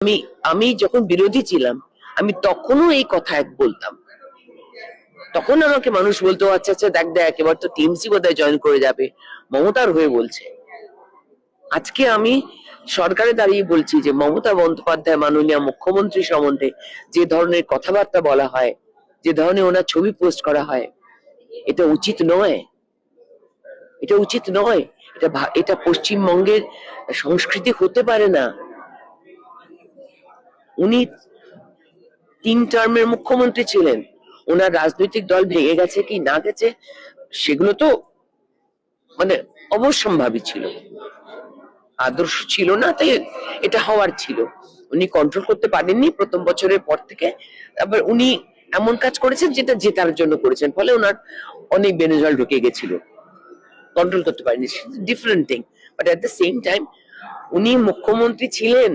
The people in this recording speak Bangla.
আমি আমি যখন বিরোধী ছিলাম আমি তখনও এই কথা এক বলতাম। তখন আমাকে মানুষ বলতো, আচ্ছা আচ্ছা দেখ দেখ এবার তো টিএমসি বোধহয় জয়েন করে যাবে, মমতার হয়ে বলছে। আজকে আমি সরকারে দাঁড়িয়ে বলছি যে মমতা বন্দ্যোপাধ্যায় মাননীয় মুখ্যমন্ত্রী সম্বন্ধে যে ধরনের কথাবার্তা বলা হয়, যে ধরনের ওনার ছবি পোস্ট করা হয়, এটা উচিত নয়। এটা উচিত নয়। এটা পশ্চিমবঙ্গের সংস্কৃতি হতে পারে না। উনি 3 টার্মের মুখ্যমন্ত্রী ছিলেন। ওনার রাজনৈতিক দল ভেঙে গেছে কি না গেছে সেগুলো তো মানে অবশ্যম্ভাবী ছিল, আদর্শ ছিল না, তাই এটা হওয়ার ছিল। উনি কন্ট্রোল করতে পারেননি প্রথম বছরের পর থেকে। তারপর উনি এমন কাজ করেছেন যেটা জেতার জন্য করেছেন, ফলে ওনার অনেক বেনজাল ঢুকে গেছিল, কন্ট্রোল করতে পারেনি, different thing. But at the same time উনি মুখ্যমন্ত্রী ছিলেন।